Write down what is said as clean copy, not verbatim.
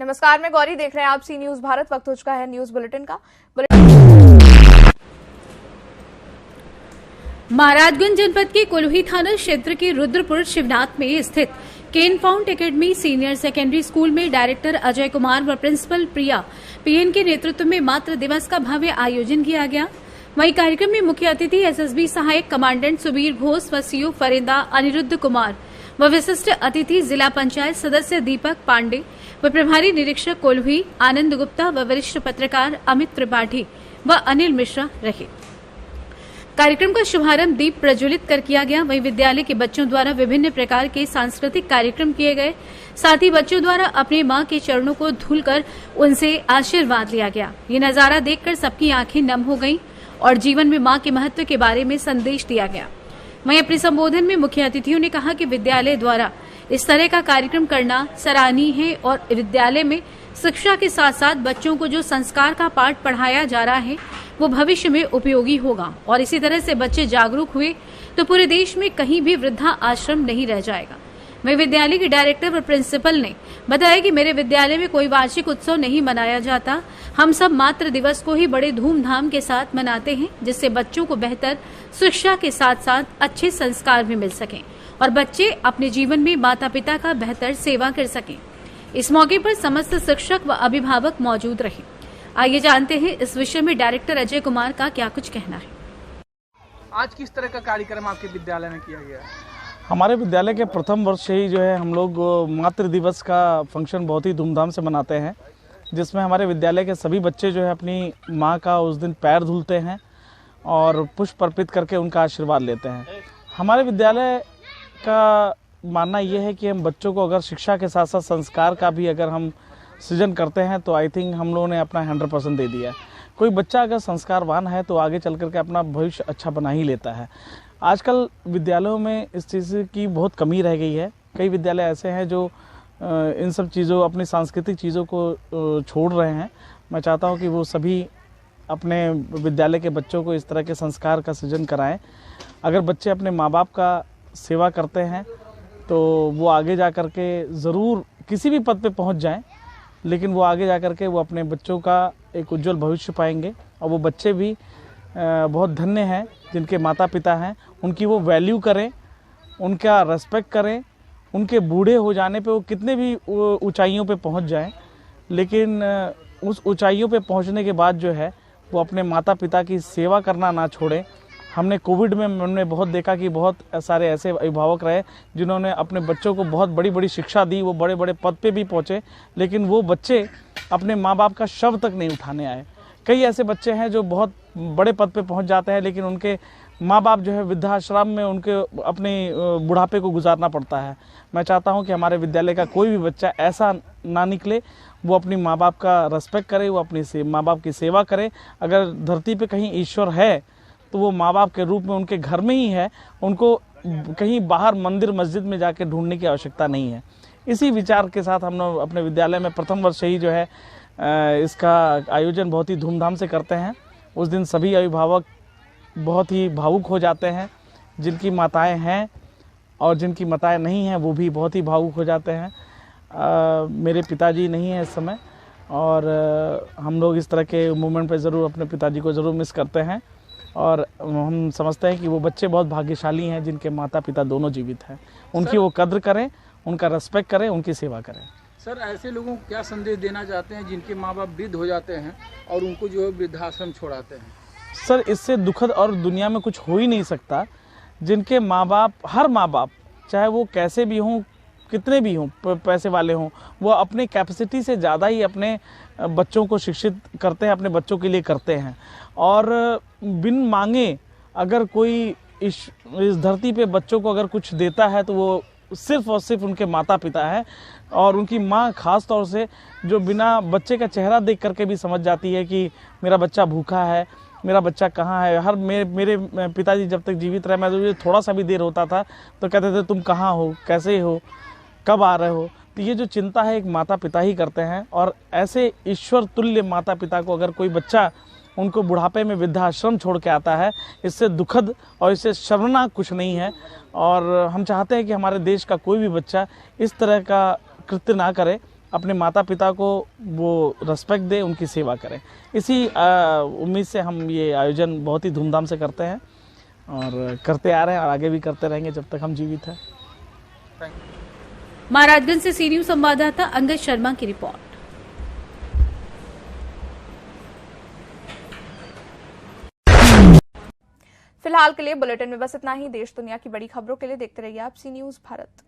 नमस्कार, मैं गौरी, देख रहे हैं आप सी न्यूज भारत। वक्त हो चुका है न्यूज बुलेटिन का। महाराजगंज जनपद के कुल्ही थाना क्षेत्र के रुद्रपुर शिवनाथ में स्थित Ken Found Academy senior secondary school में डायरेक्टर अजय कुमार व प्रिंसिपल प्रिया पीएन के नेतृत्व में मातृ दिवस का भव्य आयोजन किया गया। वहीं कार्यक्रम में मुख्य अतिथि एसएसबी सहायक कमांडेंट सुबीर घोष व सीओ फरिंदा अनिरुद्ध कुमार व विशिष्ट अतिथि जिला पंचायत सदस्य दीपक पांडे व प्रभारी निरीक्षक कोल्ही आनंद गुप्ता व वरिष्ठ पत्रकार अमित त्रिपाठी व अनिल मिश्रा रहे। कार्यक्रम का शुभारंभ दीप प्रज्वलित कर किया गया। वहीं विद्यालय के बच्चों द्वारा विभिन्न प्रकार के सांस्कृतिक कार्यक्रम किए गए। साथ ही बच्चों द्वारा अपने मां के चरणों को धुलकर उनसे आशीर्वाद लिया गया। ये नजारा देखकर सबकी आंखें नम हो गईं और जीवन में मां के महत्व के बारे में संदेश दिया गया। वहीं अपने संबोधन में मुख्य अतिथियों ने कहा कि विद्यालय द्वारा इस तरह का कार्यक्रम करना सराहनीय है और विद्यालय में शिक्षा के साथ साथ बच्चों को जो संस्कार का पाठ पढ़ाया जा रहा है वो भविष्य में उपयोगी होगा और इसी तरह से बच्चे जागरूक हुए तो पूरे देश में कहीं भी वृद्धा आश्रम नहीं रह जाएगा। वहीं विद्यालय के डायरेक्टर व प्रिंसिपल ने बताया कि मेरे विद्यालय में कोई वार्षिक उत्सव नहीं मनाया जाता, हम सब मातृ दिवस को ही बड़े धूमधाम के साथ मनाते हैं जिससे बच्चों को बेहतर शिक्षा के साथ साथ अच्छे संस्कार भी मिल सकें और बच्चे अपने जीवन में माता पिता का बेहतर सेवा कर सकें। इस मौके पर समस्त शिक्षक व अभिभावक मौजूद रहे। आइए जानते हैं इस विषय में डायरेक्टर अजय कुमार का क्या कुछ कहना है। आज किस तरह का कार्यक्रम आपके विद्यालय में किया गया है? हमारे विद्यालय के प्रथम वर्ष से ही जो है हम लोग मातृ दिवस का फंक्शन बहुत ही धूमधाम से मनाते हैं, जिसमें हमारे विद्यालय के सभी बच्चे जो है अपनी माँ का उस दिन पैर धुलते हैं और पुष्प अर्पित करके उनका आशीर्वाद लेते हैं। हमारे विद्यालय का मानना यह है कि हम बच्चों को अगर शिक्षा के साथ साथ संस्कार का भी अगर हम सृजन करते हैं तो आई थिंक हम लोगों ने अपना 100% दे दिया है। कोई बच्चा अगर संस्कारवान है तो आगे चल करके अपना भविष्य अच्छा बना ही लेता है। आजकल विद्यालयों में इस चीज़ की बहुत कमी रह गई है। कई विद्यालय ऐसे हैं जो इन सब चीज़ों, अपनी सांस्कृतिक चीज़ों को छोड़ रहे हैं। मैं चाहता हूं कि वो सभी अपने विद्यालय के बच्चों को इस तरह के संस्कार का सृजन कराएं। अगर बच्चे अपने माँ बाप का सेवा करते हैं तो वो आगे जा कर के ज़रूर किसी भी पद पे पहुंच जाएं, लेकिन वो आगे जा कर के वो अपने बच्चों का एक उज्जवल भविष्य पाएंगे और वो बच्चे भी बहुत धन्य हैं जिनके माता पिता हैं। उनकी वो वैल्यू करें, उनका रेस्पेक्ट करें। उनके बूढ़े हो जाने पे वो कितने भी ऊंचाइयों पे पहुंच जाएं, लेकिन उस ऊंचाइयों पे पहुंचने के बाद जो है वो अपने माता पिता की सेवा करना ना छोड़ें। हमने कोविड में हमने बहुत देखा कि बहुत सारे ऐसे अभिभावक रहे जिन्होंने अपने बच्चों को बहुत बड़ी बड़ी शिक्षा दी, वो बड़े बड़े पद पे भी पहुँचे, लेकिन वो बच्चे अपने माँ बाप का शव तक नहीं उठाने आए। कई ऐसे बच्चे हैं जो बहुत बड़े पद पे पहुंच जाते हैं, लेकिन उनके माँ बाप जो है वृद्धाश्रम में उनके अपने बुढ़ापे को गुजारना पड़ता है। मैं चाहता हूं कि हमारे विद्यालय का कोई भी बच्चा ऐसा ना निकले। वो अपनी माँ बाप का रेस्पेक्ट करे, वो अपनी माँ बाप की सेवा करे। अगर धरती पे कहीं ईश्वर है तो वो माँ बाप के रूप में उनके घर में ही है। उनको कहीं बाहर मंदिर मस्जिद में जाके ढूंढने की आवश्यकता नहीं है। इसी विचार के साथ हम लोग अपने विद्यालय में प्रथम वर्ष से ही जो है इसका आयोजन बहुत ही धूमधाम से करते हैं। उस दिन सभी अभिभावक बहुत ही भावुक हो जाते हैं। जिनकी माताएं हैं और जिनकी माताएं नहीं हैं वो भी बहुत ही भावुक हो जाते हैं। मेरे पिताजी नहीं हैं इस समय और हम लोग इस तरह के मूवमेंट पे ज़रूर अपने पिताजी को ज़रूर मिस करते हैं और हम समझते हैं कि वो बच्चे बहुत भाग्यशाली हैं जिनके माता पिता दोनों जीवित हैं। उनकी वो कद्र करें, उनका रेस्पेक्ट करें, उनकी सेवा करें। सर, ऐसे लोगों को क्या संदेश देना चाहते हैं जिनके माँ बाप वृद्ध हो जाते हैं और उनको जो है वृद्धाश्रम छोड़ाते हैं? सर, इससे दुखद और दुनिया में कुछ हो ही नहीं सकता। जिनके माँ बाप, हर माँ बाप चाहे वो कैसे भी हों, कितने भी हों, पैसे वाले हों, वो अपने कैपेसिटी से ज़्यादा ही अपने बच्चों को शिक्षित करते हैं, अपने बच्चों के लिए करते हैं। और बिन मांगे अगर कोई इस धरती पे बच्चों को अगर कुछ देता है तो वो सिर्फ और सिर्फ उनके माता पिता है और उनकी माँ खास तौर से, जो बिना बच्चे का चेहरा देख करके भी समझ जाती है कि मेरा बच्चा भूखा है, मेरा बच्चा कहाँ है। हर मेरे पिताजी जब तक जीवित रहे, मैं तो थोड़ा सा भी देर होता था तो कहते थे तुम कहाँ हो, कैसे हो, कब आ रहे हो। तो ये जो चिंता है एक माता पिता ही करते हैं और ऐसे ईश्वर तुल्य माता पिता को अगर कोई बच्चा उनको बुढ़ापे में वृद्धाश्रम छोड़ के आता है, इससे दुखद और इससे शर्मनाक कुछ नहीं है। और हम चाहते हैं कि हमारे देश का कोई भी बच्चा इस तरह का कृत्य ना करे, अपने माता पिता को वो रिस्पेक्ट दे, उनकी सेवा करें। इसी उम्मीद से हम ये आयोजन बहुत ही धूमधाम से करते हैं और करते आ रहे हैं और आगे भी करते रहेंगे जब तक हम जीवित हैं। महाराजगंज से सी न्यूज संवाददाता अंगद शर्मा की रिपोर्ट। फिलहाल के लिए बुलेटिन में बस इतना ही। देश दुनिया की बड़ी खबरों के लिए देखते रहिए आप सी न्यूज भारत।